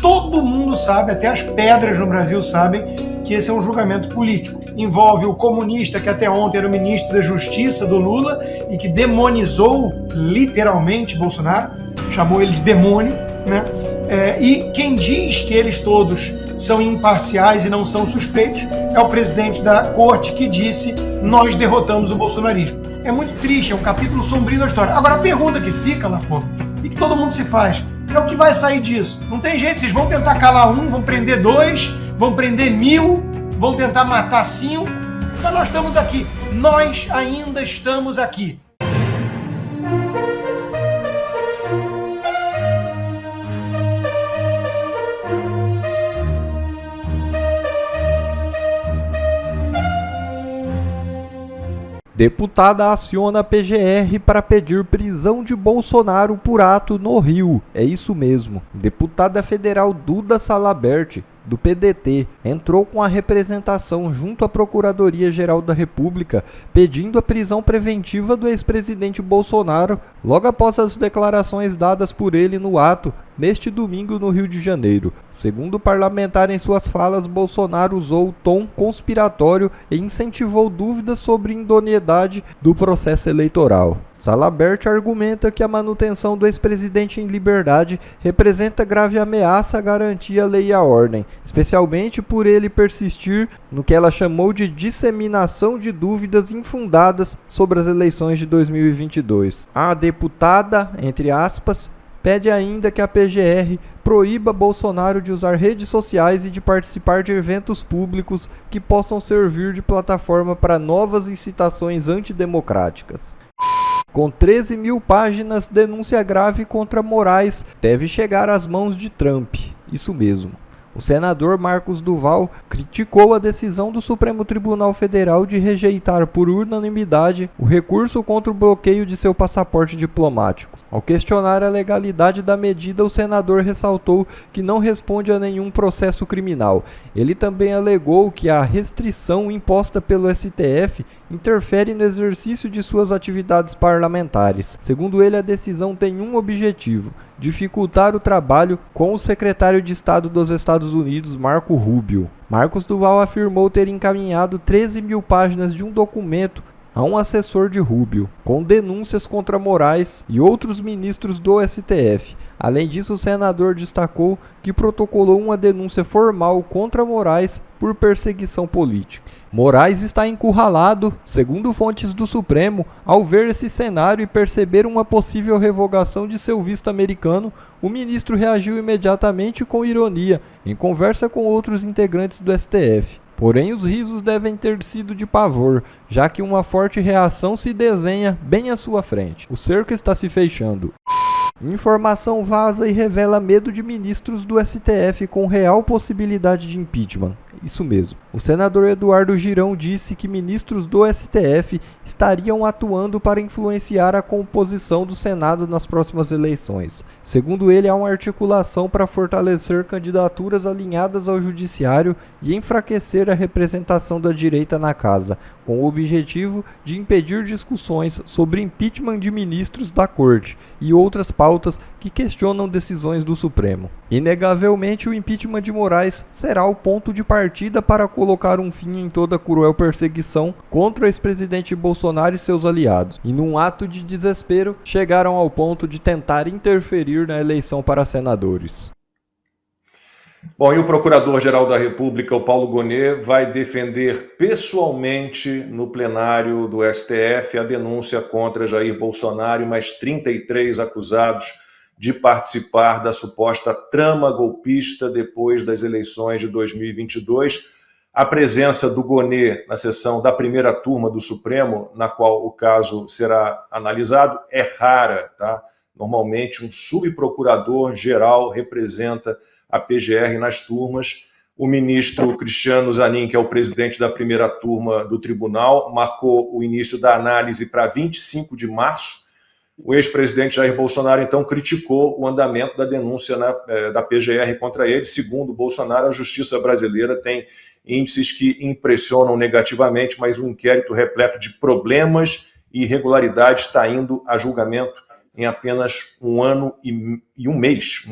Todo mundo sabe, até as pedras no Brasil sabem, que esse é um julgamento político. Envolve o comunista que até ontem era o ministro da Justiça do Lula e que demonizou literalmente Bolsonaro, chamou ele de demônio, né? E quem diz que eles todos são imparciais e não são suspeitos é o presidente da corte que disse: nós derrotamos o bolsonarismo. É muito triste, é um capítulo sombrio da história. Agora a pergunta que fica, Lapô, e que todo mundo se faz, é o que vai sair disso? Não tem jeito, vocês vão tentar calar um, vão prender 2, vão prender 1000, vão tentar matar 5, mas nós estamos aqui. Nós ainda estamos aqui. Deputada aciona a PGR para pedir prisão de Bolsonaro por ato no Rio. É isso mesmo. Deputada federal Duda Salabert, do PDT, entrou com a representação junto à Procuradoria-Geral da República pedindo a prisão preventiva do ex-presidente Bolsonaro logo após as declarações dadas por ele no ato neste domingo no Rio de Janeiro. Segundo o parlamentar, em suas falas, Bolsonaro usou o tom conspiratório e incentivou dúvidas sobre a idoneidade do processo eleitoral. Salabert argumenta que a manutenção do ex-presidente em liberdade representa grave ameaça à garantia à lei e à ordem, especialmente por ele persistir no que ela chamou de disseminação de dúvidas infundadas sobre as eleições de 2022. A deputada, entre aspas, pede ainda que a PGR proíba Bolsonaro de usar redes sociais e de participar de eventos públicos que possam servir de plataforma para novas incitações antidemocráticas. Com 13 mil páginas, denúncia grave contra Moraes deve chegar às mãos de Trump. Isso mesmo. O senador Marcos Duval criticou a decisão do Supremo Tribunal Federal de rejeitar por unanimidade o recurso contra o bloqueio de seu passaporte diplomático. Ao questionar a legalidade da medida, o senador ressaltou que não responde a nenhum processo criminal. Ele também alegou que a restrição imposta pelo STF interfere no exercício de suas atividades parlamentares. Segundo ele, a decisão tem um objetivo: dificultar o trabalho com o secretário de Estado dos Estados Unidos, Marco Rubio. Marcos Duval afirmou ter encaminhado 13 mil páginas de um documento a um assessor de Rubio, com denúncias contra Moraes e outros ministros do STF. Além disso, o senador destacou que protocolou uma denúncia formal contra Moraes por perseguição política. Moraes está encurralado, segundo fontes do Supremo, ao ver esse cenário e perceber uma possível revogação de seu visto americano. O ministro reagiu imediatamente com ironia, em conversa com outros integrantes do STF. Porém, os risos devem ter sido de pavor, já que uma forte reação se desenha bem à sua frente. O cerco está se fechando. Informação vaza e revela medo de ministros do STF com real possibilidade de impeachment. Isso mesmo. O senador Eduardo Girão disse que ministros do STF estariam atuando para influenciar a composição do Senado nas próximas eleições. Segundo ele, há uma articulação para fortalecer candidaturas alinhadas ao judiciário e enfraquecer a representação da direita na casa, com o objetivo de impedir discussões sobre impeachment de ministros da Corte e outras pautas que questionam decisões do Supremo. Inegavelmente, o impeachment de Moraes será o ponto de partida para colocar um fim em toda a cruel perseguição contra o ex-presidente Bolsonaro e seus aliados. E num ato de desespero, chegaram ao ponto de tentar interferir na eleição para senadores. Bom, e o Procurador-Geral da República, o Paulo Gonet, vai defender pessoalmente no plenário do STF a denúncia contra Jair Bolsonaro e mais 33 acusados de participar da suposta trama golpista depois das eleições de 2022. A presença do Gonet na sessão da primeira turma do Supremo, na qual o caso será analisado, é rara, tá? Normalmente, um subprocurador-geral representa a PGR nas turmas. O ministro Cristiano Zanin, que é o presidente da primeira turma do tribunal, marcou o início da análise para 25 de março. O ex-presidente Jair Bolsonaro, então, criticou o andamento da denúncia da PGR contra ele. Segundo Bolsonaro, a justiça brasileira tem índices que impressionam negativamente, mas um inquérito repleto de problemas e irregularidades está indo a julgamento em apenas um ano e um mês.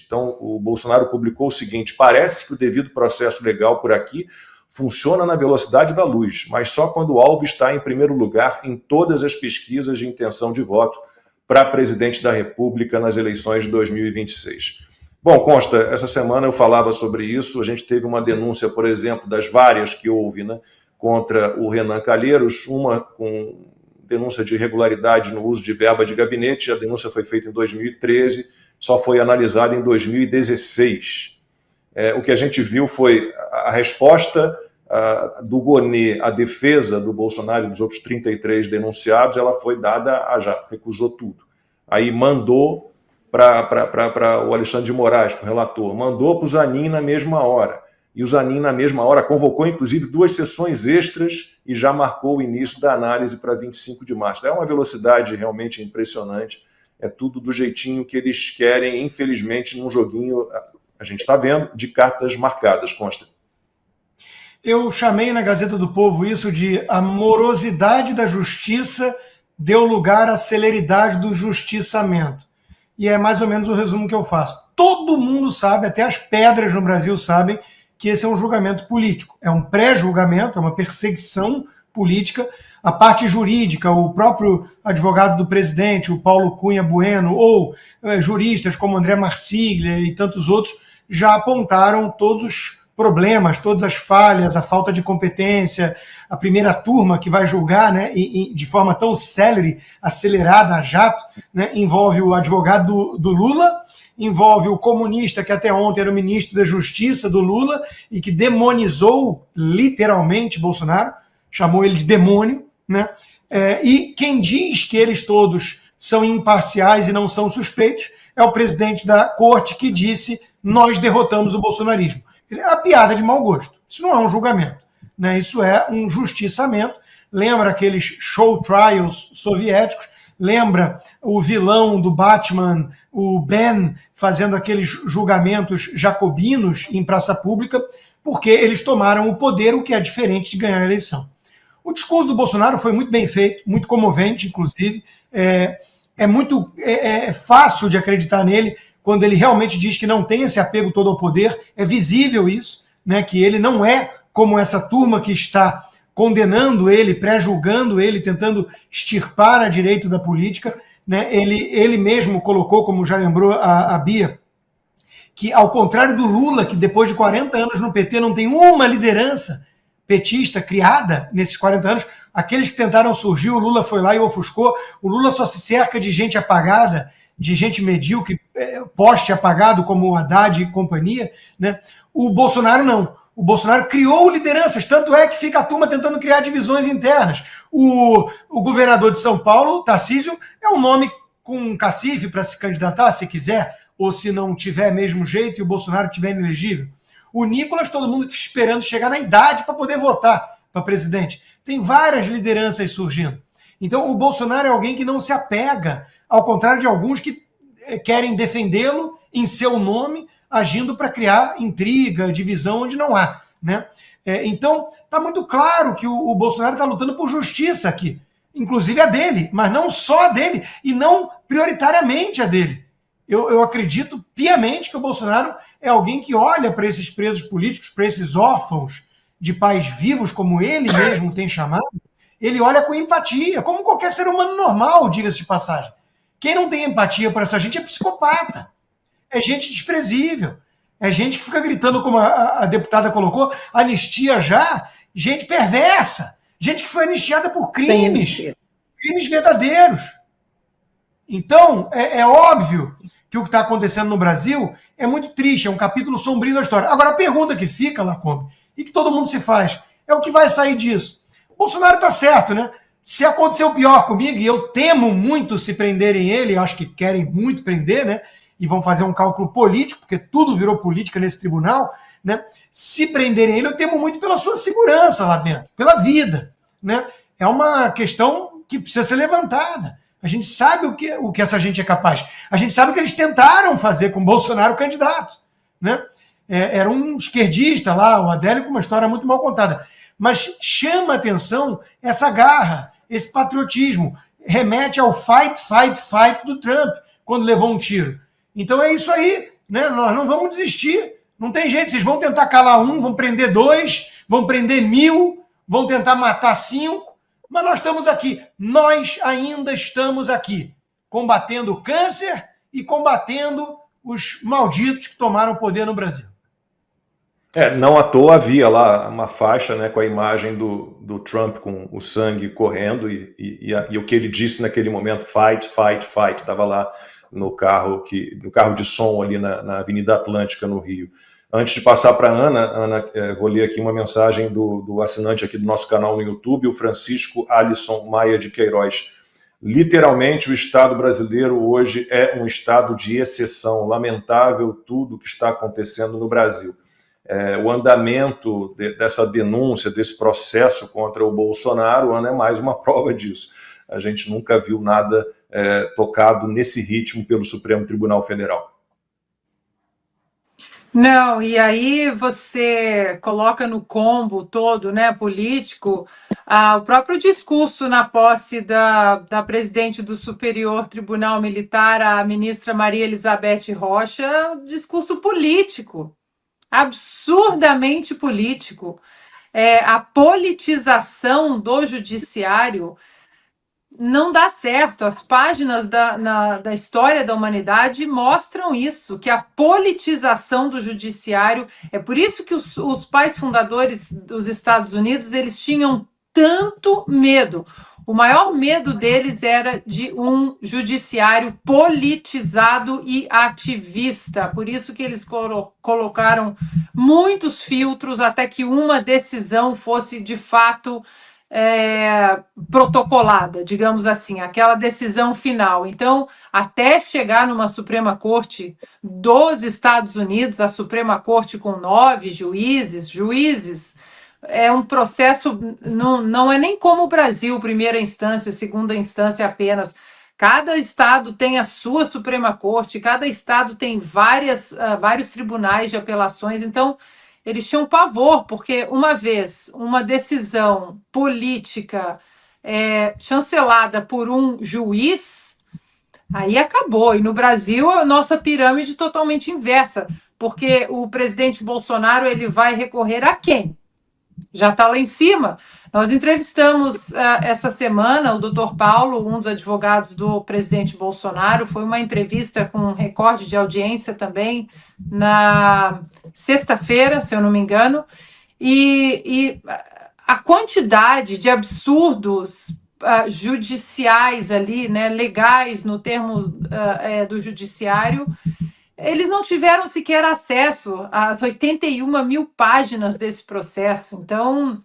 Então, o Bolsonaro publicou o seguinte: parece que o devido processo legal por aqui funciona na velocidade da luz, mas só quando o alvo está em primeiro lugar em todas as pesquisas de intenção de voto para presidente da República nas eleições de 2026. Bom, Consta, essa semana eu falava sobre isso, a gente teve uma denúncia, por exemplo, das várias que houve, né, contra o Renan Calheiros, uma com denúncia de irregularidade no uso de verba de gabinete, a denúncia foi feita em 2013, só foi analisada em 2016. O que a gente viu foi a resposta do Gonê à defesa do Bolsonaro e dos outros 33 denunciados, ela foi dada a jato, recusou tudo. Aí mandou para o Alexandre de Moraes, para o relator, mandou para o Zanin na mesma hora. E o Zanin, na mesma hora, convocou, inclusive, 2 sessões extras e já marcou o início da análise para 25 de março. É uma velocidade realmente impressionante. É tudo do jeitinho que eles querem, infelizmente, num joguinho, a gente está vendo, de cartas marcadas, Consta. Eu chamei na Gazeta do Povo isso de a morosidade da justiça deu lugar à celeridade do justiçamento. E é mais ou menos o resumo que eu faço. Todo mundo sabe, até as pedras no Brasil sabem, que esse é um julgamento político. É um pré-julgamento, é uma perseguição política. A parte jurídica, o próprio advogado do presidente, o Paulo Cunha Bueno, ou juristas como André Marsiglia e tantos outros, já apontaram todos os problemas, todas as falhas, a falta de competência. A primeira turma que vai julgar, né, de forma tão célere, acelerada, a jato, né, envolve o advogado do Lula, envolve o comunista que até ontem era o ministro da Justiça do Lula e que demonizou literalmente Bolsonaro, chamou ele de demônio, né? E quem diz que eles todos são imparciais e não são suspeitos é o presidente da corte que disse: nós derrotamos o bolsonarismo. Quer dizer, é uma piada de mau gosto. Isso não é um julgamento, né? Isso é um justiçamento. Lembra aqueles show trials soviéticos? Lembra o vilão do Batman, o Ben, fazendo aqueles julgamentos jacobinos em praça pública, porque eles tomaram o poder, o que é diferente de ganhar a eleição. O discurso do Bolsonaro foi muito bem feito, muito comovente, inclusive. É fácil de acreditar nele quando ele realmente diz que não tem esse apego todo ao poder. É visível isso, né, que ele não é como essa turma que está condenando ele, pré-julgando ele, tentando extirpar a direita da política, né? Ele mesmo colocou, como já lembrou a Bia, que ao contrário do Lula, que depois de 40 anos no PT não tem uma liderança petista criada nesses 40 anos, aqueles que tentaram surgir, o Lula foi lá e ofuscou. O Lula só se cerca de gente apagada, de gente medíocre, poste apagado como o Haddad e companhia, né? O Bolsonaro não. O Bolsonaro criou lideranças, tanto é que fica a turma tentando criar divisões internas. O governador de São Paulo, Tarcísio, é um nome com um cacife para se candidatar, se quiser, ou se não tiver mesmo jeito e o Bolsonaro tiver inelegível. O Nicolas, todo mundo esperando chegar na idade para poder votar para presidente. Tem várias lideranças surgindo. Então, o Bolsonaro é alguém que não se apega, ao contrário de alguns que querem defendê-lo em seu nome, agindo para criar intriga, divisão onde não há, né? Então, está muito claro que o Bolsonaro está lutando por justiça aqui, inclusive a dele, mas não só a dele, e não prioritariamente a dele. Eu acredito piamente que o Bolsonaro é alguém que olha para esses presos políticos, para esses órfãos de pais vivos, como ele mesmo tem chamado, ele olha com empatia, como qualquer ser humano normal, diga-se de passagem. Quem não tem empatia por essa gente é psicopata. É gente desprezível. É gente que fica gritando, como a deputada colocou, anistia já, gente perversa. Gente que foi anistiada por crimes verdadeiros. Então, é óbvio que o que está acontecendo no Brasil é muito triste, é um capítulo sombrio da história. Agora, a pergunta que fica, Lacombe, e que todo mundo se faz, é o que vai sair disso. O Bolsonaro está certo, né? Se acontecer o pior comigo, e eu temo muito se prenderem ele, acho que querem muito prender, né? E vão fazer um cálculo político, porque tudo virou política nesse tribunal, né? Se prenderem ele, eu temo muito pela sua segurança lá dentro, pela vida, né? É uma questão que precisa ser levantada. A gente sabe o que essa gente é capaz. A gente sabe o que eles tentaram fazer com o Bolsonaro candidato, né? Era um esquerdista lá, o Adélio, com uma história muito mal contada. Mas chama a atenção essa garra, esse patriotismo. remete ao fight, fight, fight do Trump, quando levou um tiro. Então é isso aí, né? Nós não vamos desistir. Não tem jeito, vocês vão tentar calar um, vão prender 2, vão prender 1000, vão tentar matar 5, mas nós estamos aqui. Nós ainda estamos aqui, combatendo o câncer e combatendo os malditos que tomaram o poder no Brasil. Não à toa havia lá uma faixa, né, com a imagem do Trump com o sangue correndo e o que ele disse naquele momento, fight, fight, fight, estava lá no carro de som ali na Avenida Atlântica, no Rio. Antes de passar para a Ana, vou ler aqui uma mensagem do assinante aqui do nosso canal no YouTube, o Francisco Alisson Maia de Queiroz. Literalmente, o Estado brasileiro hoje é um estado de exceção. Lamentável tudo que está acontecendo no Brasil. O andamento dessa denúncia, desse processo contra o Bolsonaro, Ana, é mais uma prova disso. A gente nunca viu nada tocado nesse ritmo pelo Supremo Tribunal Federal. Não, e aí você coloca no combo todo, né, político, o próprio discurso na posse da presidente do Superior Tribunal Militar, a ministra Maria Elizabeth Rocha, discurso político, absurdamente político. A politização do judiciário não dá certo. As páginas da história da humanidade mostram isso, que a politização do judiciário... É por isso que os pais fundadores dos Estados Unidos, eles tinham tanto medo. O maior medo deles era de um judiciário politizado e ativista. Por isso que eles colocaram muitos filtros até que uma decisão fosse, de fato, protocolada, digamos assim, aquela decisão final. Então, até chegar numa Suprema Corte dos Estados Unidos, a Suprema Corte com 9 juízes, é um processo, não é nem como o Brasil, primeira instância, segunda instância apenas. Cada estado tem a sua Suprema Corte, cada estado tem vários tribunais de apelações, então eles tinham pavor, porque uma vez uma decisão política chancelada por um juiz, aí acabou. E no Brasil, a nossa pirâmide totalmente inversa, porque o presidente Bolsonaro ele vai recorrer a quem? Já está lá em cima. Nós entrevistamos essa semana o doutor Paulo, um dos advogados do presidente Bolsonaro. Foi uma entrevista com um recorde de audiência também na sexta-feira, se eu não me engano. E a quantidade de absurdos judiciais ali, né, legais no termo do judiciário, eles não tiveram sequer acesso às 81 mil páginas desse processo. Então,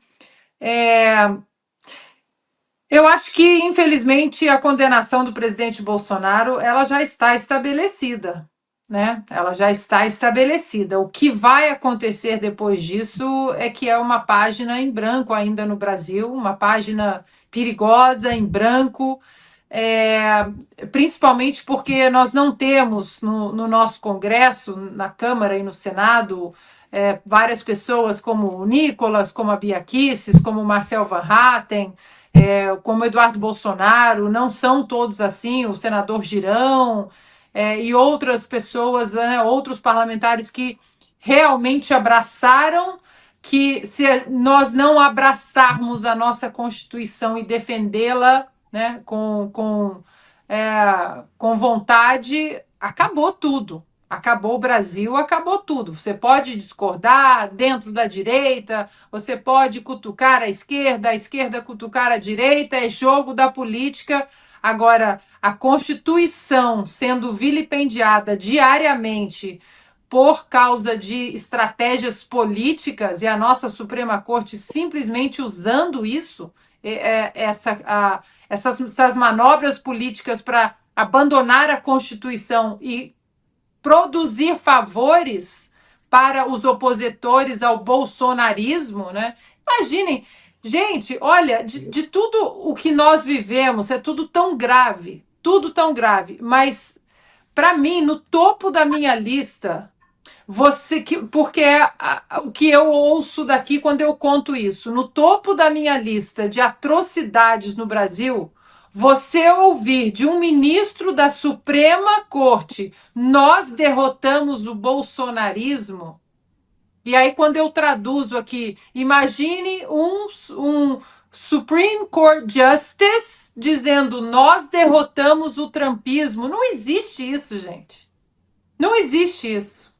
eu acho que, infelizmente, a condenação do presidente Bolsonaro ela já está estabelecida, né? Ela já está estabelecida. O que vai acontecer depois disso é que é uma página em branco ainda no Brasil, uma página perigosa, em branco, principalmente porque nós não temos no nosso Congresso, na Câmara e no Senado, várias pessoas como o Nicolas, como a Bia Kicis, como o Marcel Van Hatten, como o Eduardo Bolsonaro, não são todos assim, o senador Girão e outras pessoas, né, outros parlamentares que realmente abraçaram que se nós não abraçarmos a nossa Constituição e defendê-la, né, com vontade, acabou tudo. Acabou o Brasil, acabou tudo. Você pode discordar dentro da direita, você pode cutucar a esquerda cutucar a direita, é jogo da política. Agora, a Constituição sendo vilipendiada diariamente por causa de estratégias políticas e a nossa Suprema Corte simplesmente usando isso, essas manobras políticas para abandonar a Constituição e produzir favores para os opositores ao bolsonarismo, né? Imaginem, gente, olha, de tudo o que nós vivemos, é tudo tão grave, mas para mim, no topo da minha lista, porque o que eu ouço daqui quando eu conto isso, no topo da minha lista de atrocidades no Brasil, você ouvir de um ministro da Suprema Corte, nós derrotamos o bolsonarismo. E aí, quando eu traduzo aqui, imagine um Supreme Court Justice dizendo nós derrotamos o trumpismo. Não existe isso, gente. Não existe isso.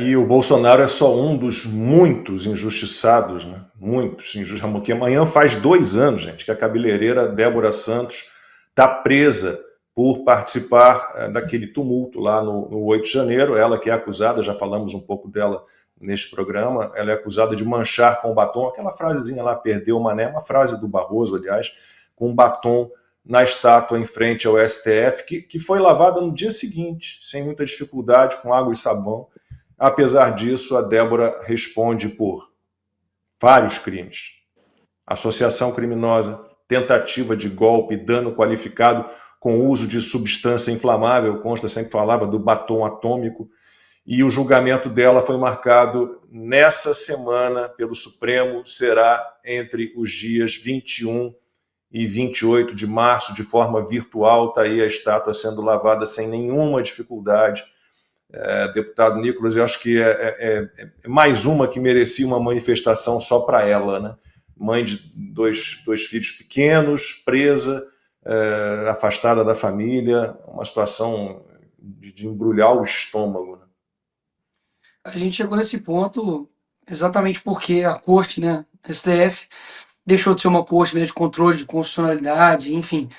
E o Bolsonaro é só um dos muitos injustiçados, né? Muitos injustiçados. Porque amanhã faz 2 anos, gente, que a cabeleireira Débora Santos está presa por participar daquele tumulto lá no 8 de janeiro. Ela que é acusada, já falamos um pouco dela neste programa, ela é acusada de manchar com batom, aquela frasezinha lá, perdeu o mané, uma frase do Barroso, aliás, com batom na estátua em frente ao STF, que foi lavada no dia seguinte, sem muita dificuldade, com água e sabão. Apesar disso, a Débora responde por vários crimes. Associação criminosa, tentativa de golpe, dano qualificado com uso de substância inflamável, consta, sempre falava do batom atômico, e o julgamento dela foi marcado nessa semana pelo Supremo, será entre os dias 21 e 28 de março, de forma virtual. Está aí a estátua sendo lavada sem nenhuma dificuldade. Deputado Nicolas, eu acho que é mais uma que merecia uma manifestação só para ela, né? Mãe de dois filhos pequenos, presa, afastada da família, uma situação de embrulhar o estômago, né? A gente chegou nesse ponto exatamente porque a corte, né, STF, deixou de ser uma corte, né, de controle de constitucionalidade, enfim,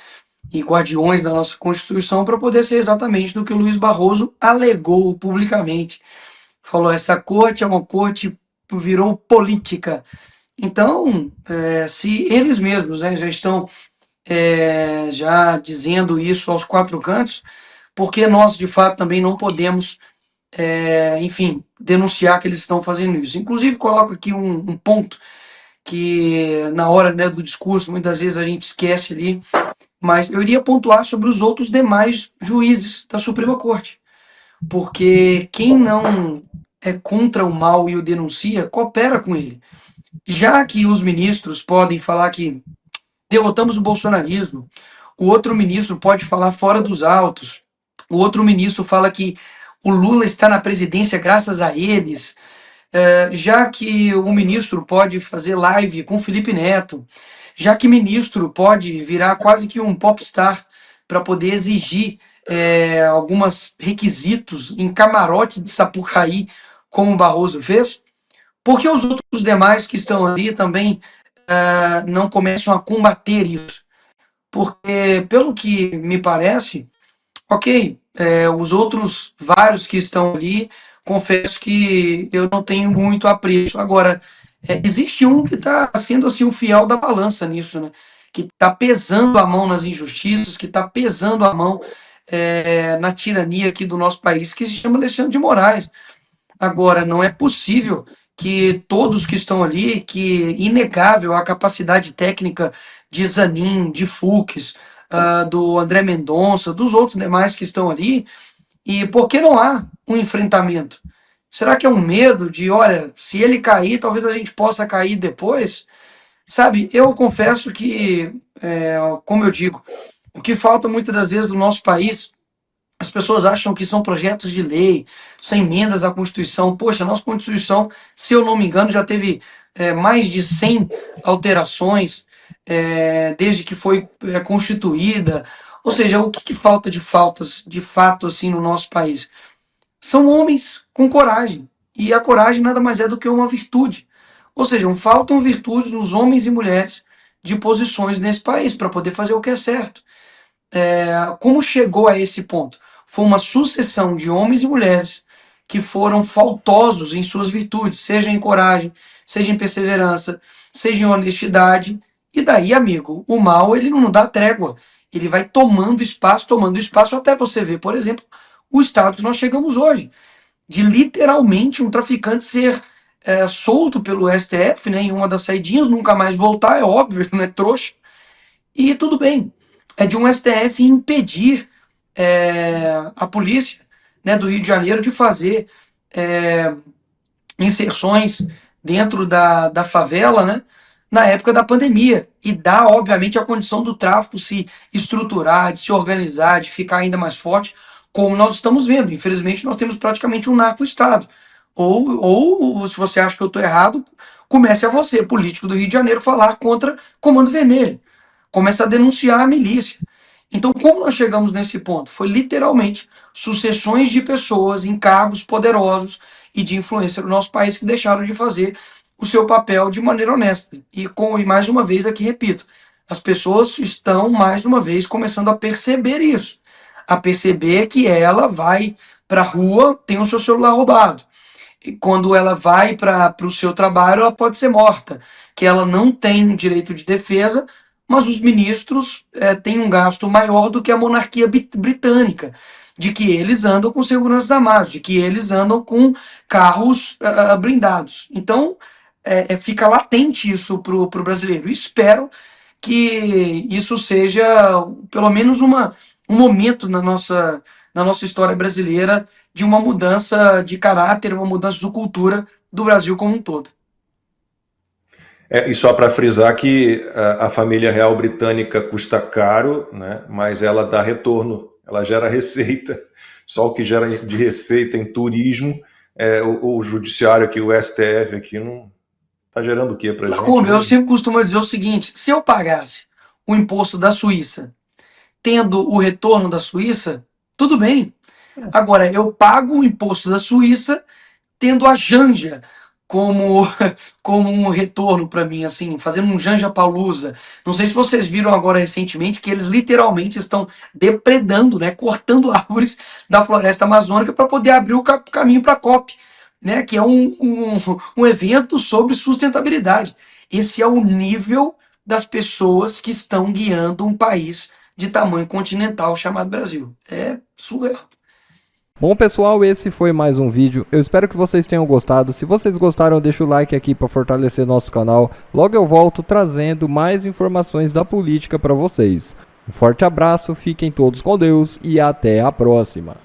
e guardiões da nossa Constituição, para poder ser exatamente do que o Luiz Barroso alegou publicamente. Falou, essa corte é uma corte que virou política. Então, se eles mesmos, né, já estão já dizendo isso aos 4 cantos, porque nós, de fato, também não podemos, enfim, denunciar que eles estão fazendo isso. Inclusive, coloco aqui um ponto que, na hora, né, do discurso, muitas vezes a gente esquece ali, mas eu iria pontuar sobre os outros demais juízes da Suprema Corte, porque quem não é contra o mal e o denuncia, coopera com ele. Já que os ministros podem falar que derrotamos o bolsonarismo, o outro ministro pode falar fora dos autos, o outro ministro fala que o Lula está na presidência graças a eles, já que o ministro pode fazer live com Felipe Neto, já que ministro pode virar quase que um popstar para poder exigir alguns requisitos em camarote de Sapucaí, como o Barroso fez, porque os outros demais que estão ali também não começam a combater isso? Porque, pelo que me parece, ok, os outros vários que estão ali, confesso que eu não tenho muito apreço. Agora, existe um que está sendo assim o fiel da balança nisso, né? Que está pesando a mão nas injustiças, que está pesando a mão na tirania aqui do nosso país, que se chama Alexandre de Moraes. Agora, não é possível que todos que estão ali, que inegável a capacidade técnica de Zanin, de Fux, do André Mendonça, dos outros demais que estão ali, e por que não há um enfrentamento? Será que é um medo de, olha, se ele cair, talvez a gente possa cair depois? Sabe, eu confesso que, como eu digo, o que falta muitas das vezes no nosso país, as pessoas acham que são projetos de lei, são emendas à Constituição. Poxa, a nossa Constituição, se eu não me engano, já teve mais de 100 alterações desde que foi constituída. Ou seja, o que falta de fato assim no nosso país? São homens com coragem. E a coragem nada mais é do que uma virtude. Ou seja, faltam virtudes nos homens e mulheres de posições nesse país para poder fazer o que é certo. Como chegou a esse ponto? Foi uma sucessão de homens e mulheres que foram faltosos em suas virtudes, seja em coragem, seja em perseverança, seja em honestidade. E daí, amigo, o mal ele não dá trégua. Ele vai tomando espaço, até você ver, por exemplo, o estado que nós chegamos hoje, de literalmente um traficante ser solto pelo STF, né, em uma das saidinhas, nunca mais voltar, é óbvio, não é trouxa. E tudo bem, é de um STF impedir a polícia, né, do Rio de Janeiro de fazer inserções dentro da favela, né, na época da pandemia e dá, obviamente, a condição do tráfico se estruturar, de se organizar, de ficar ainda mais forte, como nós estamos vendo. Infelizmente, nós temos praticamente um narco-estado. Ou, se você acha que eu estou errado, comece a você, político do Rio de Janeiro, falar contra Comando Vermelho. Comece a denunciar a milícia. Então, como nós chegamos nesse ponto? Foi literalmente sucessões de pessoas em cargos poderosos e de influência no nosso país que deixaram de fazer o seu papel de maneira honesta. E mais uma vez aqui repito, as pessoas estão mais uma vez começando a perceber isso. A perceber que ela vai para a rua, tem o seu celular roubado. E quando ela vai para o seu trabalho, ela pode ser morta. Que ela não tem direito de defesa, mas os ministros têm um gasto maior do que a monarquia britânica, de que eles andam com seguranças armadas, de que eles andam com carros blindados. Então, fica latente isso para o brasileiro. Espero que isso seja, pelo menos, um momento na nossa história brasileira de uma mudança de caráter, uma mudança de cultura do Brasil como um todo. E só para frisar que a família real britânica custa caro, né, mas ela dá retorno, ela gera receita. Só o que gera de receita em turismo, o judiciário aqui, o STF aqui, não está gerando o quê para gente? Como eu sempre costumo dizer o seguinte, se eu pagasse o imposto da Suíça tendo o retorno da Suíça, tudo bem. Agora, eu pago o imposto da Suíça tendo a Janja como um retorno para mim, assim, fazendo um Janjapalusa. Não sei se vocês viram agora recentemente que eles literalmente estão depredando, né, cortando árvores da floresta amazônica para poder abrir o caminho para a COP, né, que é um evento sobre sustentabilidade. Esse é o nível das pessoas que estão guiando um país de tamanho continental chamado Brasil. É surreal. Bom, pessoal, esse foi mais um vídeo. Eu espero que vocês tenham gostado. Se vocês gostaram, deixa o like aqui para fortalecer nosso canal. Logo eu volto trazendo mais informações da política para vocês. Um forte abraço, fiquem todos com Deus e até a próxima.